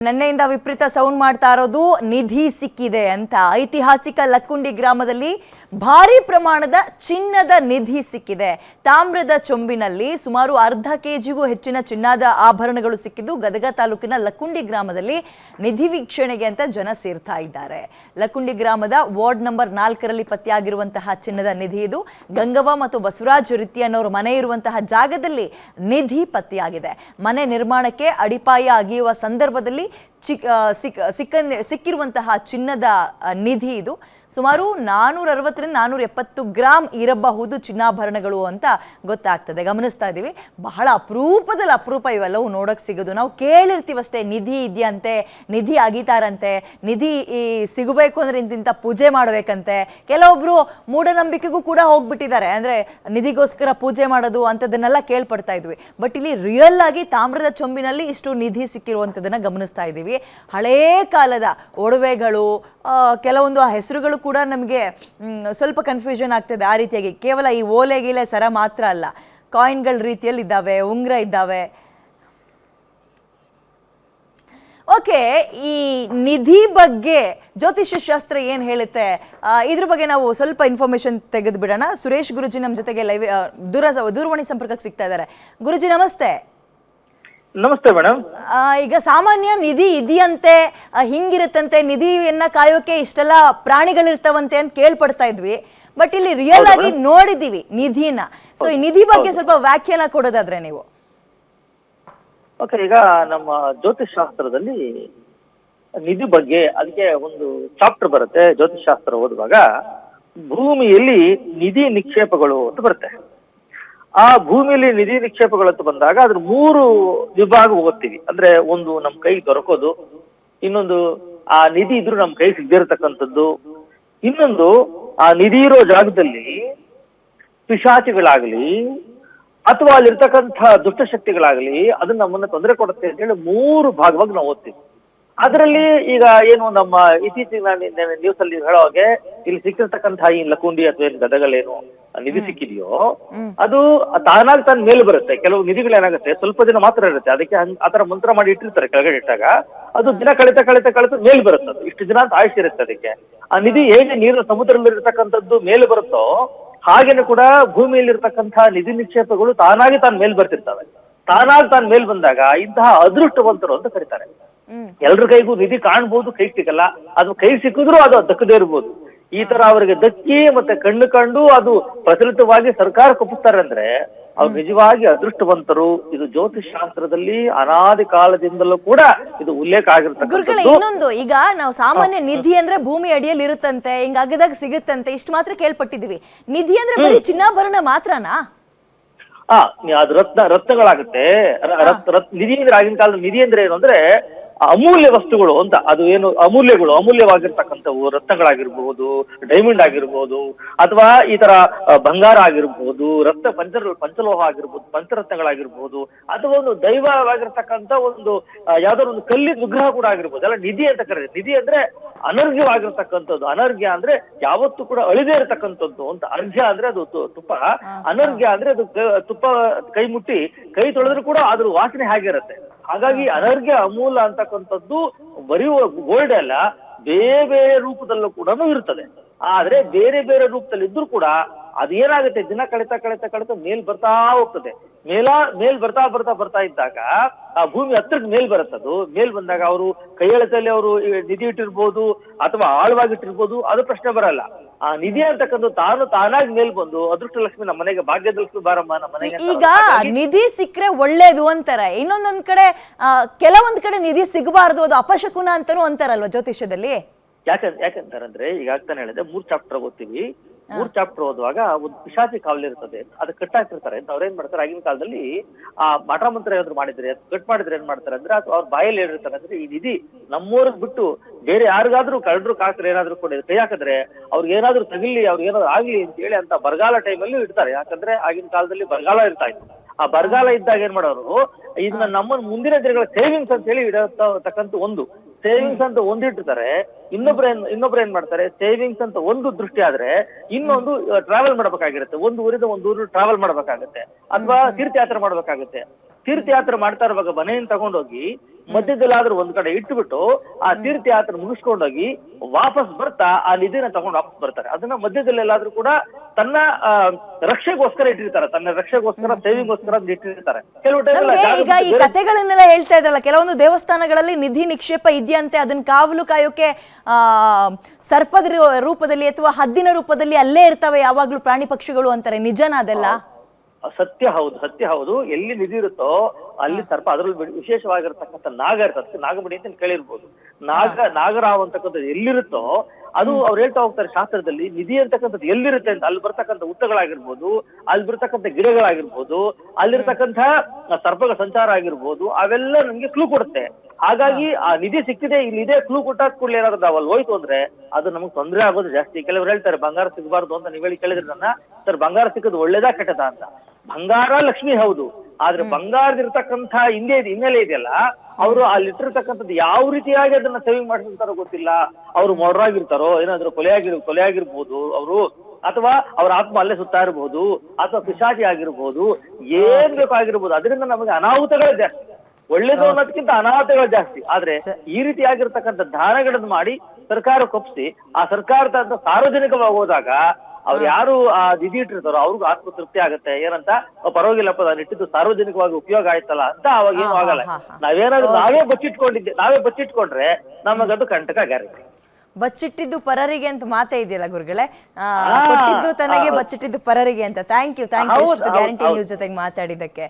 ನಿನ್ನೆಯಿಂದ ವಿಪರೀತ ಸೌಂಡ್ ಮಾಡ್ತಾ ಇರೋದು ನಿಧಿ ಸಿಕ್ಕಿದೆ ಅಂತ. ಐತಿಹಾಸಿಕ ಲಕ್ಕುಂಡಿ ಗ್ರಾಮದಲ್ಲಿ ಭಾರಿ ಪ್ರಮಾಣದ ಚಿನ್ನದ ನಿಧಿ ಸಿಕ್ಕಿದೆ. ತಾಮ್ರದ ಚೊಂಬಿನಲ್ಲಿ ಸುಮಾರು ಅರ್ಧ ಕೆಜಿಗೂ ಹೆಚ್ಚಿನ ಚಿನ್ನದ ಆಭರಣಗಳು ಸಿಕ್ಕಿದ್ದು ಗದಗ ತಾಲೂಕಿನ ಲಕ್ಕುಂಡಿ ಗ್ರಾಮದಲ್ಲಿ ನಿಧಿ ವೀಕ್ಷಣೆಗೆ ಅಂತ ಜನ ಸೇರ್ತಾ ಇದ್ದಾರೆ. ಲಕ್ಕುಂಡಿ ಗ್ರಾಮದ ವಾರ್ಡ್ ನಂಬರ್ 4ರಲ್ಲಿ ಪತ್ತೆಯಾಗಿರುವಂತಹ ಚಿನ್ನದ ನಿಧಿ ಇದು. ಗಂಗವ್ವ ಮತ್ತು ಬಸವರಾಜ್ ರಿತ್ತಿ ಅನ್ನೋರ ಮನೆ ಇರುವಂತಹ ಜಾಗದಲ್ಲಿ ನಿಧಿ ಪತ್ತೆಯಾಗಿದೆ. ಮನೆ ನಿರ್ಮಾಣಕ್ಕೆ ಅಡಿಪಾಯ ಅಗೆಯುವ ಸಂದರ್ಭದಲ್ಲಿ ಸಿಕ್ಕಿರುವಂತಹ ಚಿನ್ನದ ನಿಧಿ ಇದು. ಸುಮಾರು 460ರಿಂದ 470 ಗ್ರಾಮ್ ಇರಬಹುದು ಚಿನ್ನಾಭರಣಗಳು ಅಂತ ಗೊತ್ತಾಗ್ತದೆ. ಗಮನಿಸ್ತಾ ಇದ್ದೀವಿ, ಬಹಳ ಅಪರೂಪದಲ್ಲಿ ಅಪರೂಪ ಇವೆಲ್ಲವೂ ನೋಡೋಕೆ ಸಿಗೋದು. ನಾವು ಕೇಳಿರ್ತೀವಷ್ಟೇ, ನಿಧಿ ಇದೆಯಂತೆ, ನಿಧಿ ಅಗಿತಾರಂತೆ, ನಿಧಿ ಸಿಗಬೇಕು ಅಂದ್ರೆ ಇಂತಿಂತ ಪೂಜೆ ಮಾಡಬೇಕಂತೆ. ಕೆಲವೊಬ್ರು ಮೂಢನಂಬಿಕೆಗೂ ಕೂಡ ಹೋಗ್ಬಿಟ್ಟಿದ್ದಾರೆ, ಅಂದ್ರೆ ನಿಧಿಗೋಸ್ಕರ ಪೂಜೆ ಮಾಡೋದು ಅಂಥದ್ದನ್ನೆಲ್ಲ ಕೇಳ್ಪಡ್ತಾ ಇದ್ವಿ. ಬಟ್ ಇಲ್ಲಿ ರಿಯಲ್ ಆಗಿ ತಾಮ್ರದ ಚೊಂಬಿನಲ್ಲಿ ಇಷ್ಟು ನಿಧಿ ಸಿಕ್ಕಿರುವಂಥದ್ದನ್ನ ಗಮನಿಸ್ತಾ ಇದ್ದೀವಿ. ಹಳೇ ಕಾಲದ ಒಡವೆಗಳು, ಕೆಲವೊಂದು ಆ ಹೆಸರುಗಳು ಕೂಡ ನಮಗೆ ಸ್ವಲ್ಪ ಕನ್ಫ್ಯೂಷನ್ ಆಗ್ತದೆ. ಆ ರೀತಿಯಾಗಿ ಕೇವಲ ಈ ಓಲೆ ಗೀಲೆ ಸರ ಮಾತ್ರ ಅಲ್ಲ, ಕಾಯಿನ್ಗಳ ರೀತಿಯಲ್ಲಿ ಇದ್ದಾವೆ, ಉಂಗುರ ಇದ್ದಾವೆ. ಓಕೆ, ಈ ನಿಧಿ ಬಗ್ಗೆ ಜ್ಯೋತಿಷ್ಯ ಶಾಸ್ತ್ರ ಏನು ಹೇಳುತ್ತೆ, ಇದ್ರ ಬಗ್ಗೆ ನಾವು ಸ್ವಲ್ಪ ಇನ್ಫಾರ್ಮೇಶನ್ ತೆಗೆದು ಬಿಡೋಣ. ಸುರೇಶ್ ಗುರುಜಿ ನಮ್ಮ ಜೊತೆಗೆ ಲೈವ್ ದೂರವಾಣಿ ಸಂಪರ್ಕಕ್ಕೆ ಸಿಗ್ತಾ ಇದ್ದಾರೆ. ಗುರುಜಿ ನಮಸ್ತೆ. ನಮಸ್ತೆ ಮೇಡಮ್. ಈಗ ಸಾಮಾನ್ಯ ನಿಧಿ ಇದೆಯಂತೆ, ಹಿಂಗಿರುತ್ತಂತೆ, ನಿಧಿಯನ್ನ ಕಾಯೋಕೆ ಇಷ್ಟೆಲ್ಲ ಪ್ರಾಣಿಗಳಿರ್ತಾವಂತೆ ಅಂತ ಕೇಳ್ಪಡ್ತಾ ಇದ್ವಿ. ಬಟ್ ಇಲ್ಲಿ ರಿಯಲ್ ಆಗಿ ನೋಡಿದೀವಿ ನಿಧಿನ. ಸೊ ಈ ನಿಧಿ ಬಗ್ಗೆ ಸ್ವಲ್ಪ ವ್ಯಾಖ್ಯಾನ ಕೊಡೋದಾದ್ರೆ ನೀವು. ಓಕೆ, ಈಗ ನಮ್ಮ ಜ್ಯೋತಿಷ್ ಶಾಸ್ತ್ರದಲ್ಲಿ ನಿಧಿ ಬಗ್ಗೆ ಅದಕ್ಕೆ ಒಂದು ಚಾಪ್ಟರ್ ಬರುತ್ತೆ. ಜ್ಯೋತಿಷ್ ಶಾಸ್ತ್ರ ಓದುವಾಗ ಭೂಮಿಯಲ್ಲಿ ನಿಧಿ ನಿಕ್ಷೇಪಗಳು ಅಂತ ಬರುತ್ತೆ. ಆ ಭೂಮಿಯಲ್ಲಿ ನಿಧಿ ನಿಕ್ಷೇಪಗಳು ಅಂತ ಬಂದಾಗ ಅದ್ರ 3 ವಿಭಾಗ ಓದ್ತೀವಿ. ಅಂದ್ರೆ ಒಂದು ನಮ್ ಕೈ ದೊರಕೋದು, ಇನ್ನೊಂದು ಆ ನಿಧಿ ಇದ್ರು ನಮ್ ಕೈ ಸಿಗದಿರತಕ್ಕಂಥದ್ದು, ಇನ್ನೊಂದು ಆ ನಿಧಿ ಇರೋ ಜಾಗದಲ್ಲಿ ಪಿಶಾಚಿಗಳಾಗ್ಲಿ ಅಥವಾ ಅಲ್ಲಿರ್ತಕ್ಕಂಥ ದುಷ್ಟಶಕ್ತಿಗಳಾಗ್ಲಿ ಅದನ್ನ ನಮ್ಮನ್ನ ತೊಂದರೆ ಕೊಡುತ್ತೆ ಅಂತ ಹೇಳಿ 3 ಭಾಗವಾಗಿ ನಾವು ಓದ್ತೀವಿ. ಅದರಲ್ಲಿ ಈಗ ಏನು ನಮ್ಮ ಇತ್ತೀಚಿನ ನ್ಯೂಸ್ ಅಲ್ಲಿ ಹೇಳೋ ಹಾಗೆ ಇಲ್ಲಿ ಸಿಕ್ಕಿರ್ತಕ್ಕಂಥ ಈ ಲಕ್ಕುಂಡಿ ಅಥವಾ ಏನು ಗದಗಲೇನು ನಿಧಿ ಸಿಕ್ಕಿದೆಯೋ ಅದು ತಾನಾಗಿ ತಾನು ಮೇಲೆ ಬರುತ್ತೆ. ಕೆಲವು ನಿಧಿಗಳು ಏನಾಗುತ್ತೆ ಸ್ವಲ್ಪ ದಿನ ಮಾತ್ರ ಇರುತ್ತೆ, ಅದಕ್ಕೆ ಆತರ ಮಂತ್ರ ಮಾಡಿ ಇಟ್ಟಿರ್ತಾರೆ. ಕೆಳಗಡೆ ಇಟ್ಟಾಗ ಅದು ದಿನ ಕಳಿತ ಮೇಲ್ ಬರುತ್ತೆ. ಅದು ಇಷ್ಟು ದಿನ ಅಂತ ಆಯುಷ್ ಇರುತ್ತೆ ಅದಕ್ಕೆ. ಆ ನಿಧಿ ಹೇಗೆ ನೀರಿನ ಸಮುದ್ರದಲ್ಲಿ ಇರತಕ್ಕಂಥದ್ದು ಮೇಲೆ ಬರುತ್ತೋ ಹಾಗೇನೆ ಕೂಡ ಭೂಮಿಯಲ್ಲಿ ಇರ್ತಕ್ಕಂಥ ನಿಧಿ ನಿಕ್ಷೇಪಗಳು ತಾನಾಗಿ ತಾನು ಮೇಲ್ ಬರ್ತಿರ್ತವೆ. ತಾನಾಗಿ ತಾನು ಮೇಲ್ ಬಂದಾಗ ಇಂತಹ ಅದೃಷ್ಟವಂತರು ಅಂತ ಕರೀತಾರೆ. ಎಲ್ರ ಕೈಗೂ ನಿಧಿ ಕಾಣ್ಬೋದು, ಕೈ ಸಿಗಲ್ಲ. ಅದು ಕೈ ಸಿಕ್ಕಿದ್ರು ಅದು ದಕ್ಕದೇ ಇರ್ಬೋದು. ಈ ತರ ಅವರಿಗೆ ದಕ್ಕಿ ಮತ್ತೆ ಕಣ್ಣು ಕಂಡು ಅದು ಪ್ರಚಲಿತವಾಗಿ ಸರ್ಕಾರ ಕೊಪ್ಪಿಸ್ತಾರೆ ಅಂದ್ರೆ ಅವ್ರು ನಿಜವಾಗಿ ಅದೃಷ್ಟವಂತರು. ಇದು ಜ್ಯೋತಿಷ್ ಶಾಸ್ತ್ರದಲ್ಲಿ ಅನಾದಿ ಕಾಲದಿಂದಲೂ ಕೂಡ ಇದು ಉಲ್ಲೇಖ ಆಗಿರ್ತಕ್ಕಂಥದ್ದು. ಇನ್ನೊಂದು, ಈಗ ನಾವು ಸಾಮಾನ್ಯ ನಿಧಿ ಅಂದ್ರೆ ಭೂಮಿ ಅಡಿಯಲ್ಲಿ ಇರುತ್ತಂತೆ, ಹಿಂಗ ಅಗದಾಗ ಸಿಗುತ್ತಂತೆ, ಇಷ್ಟು ಮಾತ್ರ ಕೇಳ್ಪಟ್ಟಿದೀವಿ. ನಿಧಿ ಅಂದ್ರೆ ಬರೀ ಚಿನ್ನಾಭರಣ ಮಾತ್ರನಾ? ಅದು ರತ್ನಗಳಾಗುತ್ತೆ. ನಿಧಿ ಅಂದ್ರೆ ಆಗಿನ ಕಾಲದ ನಿಧಿ ಅಂದ್ರೆ ಏನು ಅಂದ್ರೆ ಅಮೂಲ್ಯ ವಸ್ತುಗಳು ಅಂತ. ಅದು ಏನು ಅಮೂಲ್ಯಗಳು, ಅಮೂಲ್ಯವಾಗಿರ್ತಕ್ಕಂಥವು ರತ್ನಗಳಾಗಿರ್ಬಹುದು, ಡೈಮಂಡ್ ಆಗಿರ್ಬೋದು, ಅಥವಾ ಈ ತರ ಬಂಗಾರ ಆಗಿರ್ಬೋದು, ಪಂಚಲೋಹ ಆಗಿರ್ಬೋದು, ಪಂಚರತ್ನಗಳಾಗಿರ್ಬೋದು, ಅಥವಾ ಒಂದು ದೈವವಾಗಿರ್ತಕ್ಕಂಥ ಒಂದು ಯಾವ್ದಾದ್ರು ಒಂದು ಕಲ್ಲಿನ ವಿಗ್ರಹ ಕೂಡ ಆಗಿರ್ಬೋದು. ಎಲ್ಲ ನಿಧಿ ಅಂತ ಕರೀತಾರೆ. ನಿಧಿ ಅಂದ್ರೆ ಅನರ್ಘ್ಯವಾಗಿರ್ತಕ್ಕಂಥದ್ದು. ಅನರ್ಘ್ಯ ಅಂದ್ರೆ ಯಾವತ್ತೂ ಕೂಡ ಅಳಿದೇ ಇರತಕ್ಕಂಥದ್ದು ಅಂತ. ಅರ್ಘ್ಯ ಅಂದ್ರೆ ಅದು ತುಪ್ಪ, ಅನರ್ಘ್ಯ ಅಂದ್ರೆ ಅದು ತುಪ್ಪ ಕೈ ಮುಟ್ಟಿ ಕೈ ತೊಳೆದ್ರು ಕೂಡ ಅದ್ರ ವಾಸನೆ ಹಾಗಿರುತ್ತೆ. ಹಾಗಾಗಿ ಅನರ್ಘ್ಯ ಅಮೂಲ ಅಂತಕ್ಕಂಥದ್ದು ಬರೀ ಗೋಲ್ಡ್ ಅಲ್ಲ, ಬೇರೆ ಬೇರೆ ರೂಪದಲ್ಲೂ ಕೂಡ ಇರ್ತದೆ. ಆದ್ರೆ ಬೇರೆ ಬೇರೆ ರೂಪದಲ್ಲಿ ಇದ್ರೂ ಕೂಡ ಅದೇನಾಗುತ್ತೆ, ದಿನ ಕಳಿತ ಮೇಲ್ ಬರ್ತಾ ಹೋಗ್ತದೆ. ಮೇಲ್ ಬರ್ತಾ ಇದ್ದಾಗ ಆ ಭೂಮಿ ಹತ್ರಕ್ಕೆ ಮೇಲ್ ಬರುತ್ತದು. ಮೇಲ್ ಬಂದಾಗ ಅವರು ಕೈಯಳತೆಯಲ್ಲಿ ಅವರು ನಿಧಿ ಇಟ್ಟಿರ್ಬೋದು ಅಥವಾ ಆಳವಾಗಿಟ್ಟಿರ್ಬೋದು, ಅದು ಪ್ರಶ್ನೆ ಬರಲ್ಲ. ಆ ನಿಧಿ ಅಂತಕ್ಕಂಥ ತಾನಾಗಿ ಮೇಲ್ ಬಂದು ಅದೃಷ್ಟ ಲಕ್ಷ್ಮಿ ನಮ್ಮ ಮನೆಗೆ, ಭಾಗ್ಯದ ಲಕ್ಷ್ಮಿ ಬಾರಮ್ಮ ನಮ್ಮ ಮನೆಗೆ. ಈಗ ನಿಧಿ ಸಿಕ್ಕರೆ ಒಳ್ಳೇದು ಅಂತಾರೆ, ಇನ್ನೊಂದೊಂದ್ ಕಡೆ ಕೆಲವೊಂದ್ ಕಡೆ ನಿಧಿ ಸಿಗಬಾರ್ದು, ಅದು ಅಪಶಕುನ ಅಂತಾನೂ ಅಂತಾರಲ್ವಾ ಜ್ಯೋತಿಷ್ಯದಲ್ಲಿ? ಯಾಕಂತಾರಂದ್ರೆ ಈಗ ಆಗ್ತಾನೆ ಹೇಳಿದೆ 3 ಚಾಪ್ಟರ್ ಓದ್ತೀವಿ. 3 ಚಾಪ್ಟರ್ ಓದುವಾಗ ಒಂದು ಪಿಶಾಚಿ ಕಾವಲಿ ಇರ್ತದೆ, ಅದು ಕಟ್ಟಾಕಿರ್ತಾರೆ ಅಂತ. ಅವ್ರೇನ್ ಮಾಡ್ತಾರೆ, ಆಗಿನ ಕಾಲದಲ್ಲಿ ಆ ಮಠ ಮಂತ್ರ ಏನಾದ್ರು ಮಾಡಿದ್ರೆ, ಕಟ್ ಮಾಡಿದ್ರೆ ಏನ್ ಮಾಡ್ತಾರೆ ಅಂದ್ರೆ ಅವ್ರ ಬಾಯಲ್ಲಿ ಹೇಳಿರ್ತಾರೆ ಅಂದ್ರೆ ಈ ನಿಧಿ ನಮ್ಮೂರಿಗೆ ಬಿಟ್ಟು ಬೇರೆ ಯಾರಿಗಾದ್ರೂ ಕಳ್ಳರು ಕಾಕರು ಏನಾದ್ರು ಕೊಡಿ ಕೈ ಹಾಕಿದ್ರೆ ಅವ್ರಿಗೆ ಏನಾದ್ರು ತಗಿಲಿ, ಅವ್ರಿಗೆ ಏನಾದ್ರು ಆಗ್ಲಿ ಅಂತ ಹೇಳಿ ಅಂತ ಬರಗಾಲ ಟೈಮಲ್ಲಿ ಇಡ್ತಾರೆ. ಯಾಕಂದ್ರೆ ಆಗಿನ ಕಾಲದಲ್ಲಿ ಬರಗಾಲ ಇರ್ತಾ ಇತ್ತು. ಆ ಬರಗಾಲ ಇದ್ದಾಗ ಏನ್ ಮಾಡೋರು, ಇದನ್ನ ನಮ್ಮ ಮುಂದಿನ ದಿನಗಳ ಸೇವಿಂಗ್ಸ್ ಅಂತ ಹೇಳಿ ಇಡತಕ್ಕಂಥ ಒಂದು ಸೇವಿಂಗ್ಸ್ ಅಂತ ಒಂದಿಟ್ಟಿರ್ತಾರೆ, ಇನ್ನೊಬ್ರು ಏನ್ ಮಾಡ್ತಾರೆ, ಸೇವಿಂಗ್ಸ್ ಅಂತ ಒಂದು ದೃಷ್ಟಿ ಆದ್ರೆ ಇನ್ನೊಂದು ಟ್ರಾವೆಲ್ ಮಾಡ್ಬೇಕಾಗಿರುತ್ತೆ, ಒಂದು ಊರಿಂದ ಒಂದು ಊರು ಟ್ರಾವೆಲ್ ಮಾಡ್ಬೇಕಾಗತ್ತೆ, ಅಥವಾ ತೀರ್ಥಯಾತ್ರೆ ಮಾಡ್ಬೇಕಾಗತ್ತೆ. ತೀರ್ಥಯಾತ್ರೆ ಮಾಡ್ತಾ ಇರುವಾಗ ಮನೆಯನ್ನು ತಗೊಂಡೋಗಿ ಮಧ್ಯದಲ್ಲಾದ್ರೂ ಒಂದ್ ಕಡೆ ಇಟ್ಬಿಟ್ಟು ಆ ತೀರ್ಥಯಾತ್ರೆ ಮುಗಿಸ್ಕೊಂಡೋಗಿ ವಾಪಸ್ ಬರ್ತಾ ಆ ನಿಧಿನ ತಗೊಂಡು ವಾಪಸ್ ಬರ್ತಾರೆ. ಅದನ್ನ ಮಧ್ಯದಲ್ಲೆಲ್ಲಾದ್ರೂ ಕೂಡ ತನ್ನ ರಕ್ಷೆಗೋಸ್ಕರ ಇಟ್ಟಿರ್ತಾರೆ, ತನ್ನ ರಕ್ಷೆಗೋಸ್ಕರ ಸೇವಿಂಗ್ಗೋಸ್ಕರ ಇಟ್ಟಿರ್ತಾರೆ. ಕೆಲವು ನಮ್ಗೆ ಈಗ ಈ ಕಥೆಗಳನ್ನೆಲ್ಲ ಹೇಳ್ತಾ ಇದ್ರಲ್ಲ, ಕೆಲವೊಂದು ದೇವಸ್ಥಾನಗಳಲ್ಲಿ ನಿಧಿ ನಿಕ್ಷೇಪ ಇದೆಯಂತೆ, ಅದನ್ನ ಕಾವಲು ಕಾಯೋಕೆ ಸರ್ಪದ ರೂಪದಲ್ಲಿ ಅಥವಾ ಹದ್ದಿನ ರೂಪದಲ್ಲಿ ಅಲ್ಲೇ ಇರ್ತವೆ ಯಾವಾಗ್ಲೂ ಪ್ರಾಣಿ ಪಕ್ಷಿಗಳು ಅಂತಾರೆ. ನಿಜನಾ ಅದೆಲ್ಲ? ಸತ್ಯ ಹೌದು. ಎಲ್ಲಿ ನಿಧಿ ಇರುತ್ತೋ ಅಲ್ಲಿ ಸರ್ಪ, ಅದರಲ್ಲಿ ವಿಶೇಷವಾಗಿರ್ತಕ್ಕಂಥ ನಾಗ ಇರ್ತದೆ, ನಾಗಮಣಿ ಅಂತ ಕೇಳಿರ್ಬೋದು. ನಾಗರಾವ್ ಅಂತಕ್ಕಂಥದ್ದು ಎಲ್ಲಿರುತ್ತೋ ಅದು ಅವ್ರು ಹೇಳ್ತಾ ಹೋಗ್ತಾರೆ ಶಾಸ್ತ್ರದಲ್ಲಿ, ನಿಧಿ ಅಂತಕ್ಕಂಥದ್ದು ಎಲ್ಲಿರುತ್ತೆ ಅಂತ ಅಲ್ಲಿ ಬರ್ತಕ್ಕಂಥ ಉತ್ತಗಳಾಗಿರ್ಬೋದು, ಅಲ್ಲಿ ಬರ್ತಕ್ಕಂಥ ಗಿಡಗಳಾಗಿರ್ಬೋದು, ಅಲ್ಲಿರ್ತಕ್ಕಂಥ ಸರ್ಪಗಳ ಸಂಚಾರ ಆಗಿರ್ಬೋದು, ಅವೆಲ್ಲ ನಮ್ಗೆ ಕ್ಲೂ ಕೊಡುತ್ತೆ. ಹಾಗಾಗಿ ಆ ನಿಧಿ ಸಿಕ್ಕಿದೆ, ಇಲ್ಲಿದೆ ಕ್ಲೂ ಕೊಟ್ಟಾದ ಕೂಡಲೇ ಏನಾದ್ರು ನಾವು ಅಲ್ಲಿ ಹೋಯ್ತು ಅಂದ್ರೆ ಅದು ನಮ್ಗೆ ತೊಂದರೆ ಆಗೋದು ಜಾಸ್ತಿ. ಕೆಲವರು ಹೇಳ್ತಾರೆ ಬಂಗಾರ ಸಿಗಬಾರ್ದು ಅಂತ, ನೀವು ಕೇಳಿದ್ರೆ ನನ್ನ ಸರ್ ಬಂಗಾರ ಸಿಕ್ಕೋದು ಒಳ್ಳೇದಾ ಕೆಟ್ಟದಾ ಅಂತ. ಬಂಗಾರ ಲಕ್ಷ್ಮಿ ಹೌದು, ಆದ್ರೆ ಬಂಗಾರದಿರ್ತಕ್ಕಂಥ ಹಿನ್ನೆಲೆ ಇದೆಯಲ್ಲ, ಅವರು ಅಲ್ಲಿಟ್ಟಿರ್ತಕ್ಕಂಥದ್ದು ಯಾವ ರೀತಿಯಾಗಿ ಅದನ್ನ ಸೇವಿಂಗ್ ಮಾಡ್ತಿರ್ತಾರೋ ಗೊತ್ತಿಲ್ಲ. ಅವ್ರು ಮೊಡ್ರಾಗಿರ್ತಾರೋ, ಏನಾದ್ರು ಕೊಲೆ ಆಗಿರ್ಬೋದು ಅವರು, ಅಥವಾ ಅವ್ರ ಆತ್ಮ ಅಲ್ಲೇ ಸುತ್ತಾ ಇರ್ಬೋದು, ಅಥವಾ ಪಿಶಾಚಿ ಆಗಿರ್ಬೋದು, ಏನ್ ಬೇಕಾಗಿರ್ಬೋದು. ಅದರಿಂದ ನಮಗೆ ಅನಾಹುತಗಳೇ ಜಾಸ್ತಿ. ಒಳ್ಳೇದು ಅನ್ನೋದಕ್ಕಿಂತ ಅನಾಹುತಗಳು ಜಾಸ್ತಿ. ಆದ್ರೆ ಈ ರೀತಿಯಾಗಿರ್ತಕ್ಕಂಥ ದಾನಗಳನ್ನು ಮಾಡಿ ಸರ್ಕಾರ ಕೊಪ್ಪಿಸಿ ಆ ಸರ್ಕಾರದ ಸಾರ್ವಜನಿಕವಾಗಿ ಹೋದಾಗ ಅವ್ರು ಯಾರು ಆ ನಿಧಿ ಇಟ್ಟಿರ್ತಾರೋ ಅವ್ರಿಗೂ ಆತ್ಮತೃಪ್ತಿ ಆಗುತ್ತೆ. ಏನಂತ, ಪರವಾಗಿಲ್ಲಪ್ಪ ನಾನು ಇಟ್ಟಿದ್ದು ಸಾರ್ವಜನಿಕವಾಗಿ ಉಪಯೋಗ ಆಯ್ತಲ್ಲ ಅಂತ ಅವಾಗ ಏನು ಆಗಲ್ಲ. ನಾವೇ ಬಚ್ಚಿಟ್ಕೊಂಡ್ರೆ ನಮಗದು ಕಂಟಕ ಗ್ಯಾರಂಟಿ. ಬಚ್ಚಿಟ್ಟಿದ್ದು ಪರರಿಗೆ ಅಂತ ಮಾತೇ ಇದೆಯಲ್ಲ ಗುರುಗಳೇ, ಕೊಟ್ಟಿದ್ದು ತನಗೆ ಬಚ್ಚಿಟ್ಟಿದ್ದು ಪರರಿಗೆ ಅಂತ. ಥ್ಯಾಂಕ್ ಯು ಗ್ಯಾರಂಟಿ ನ್ಯೂಸ್ ಜೊತೆಗೆ ಮಾತಾಡಿದ್ದಕ್ಕೆ.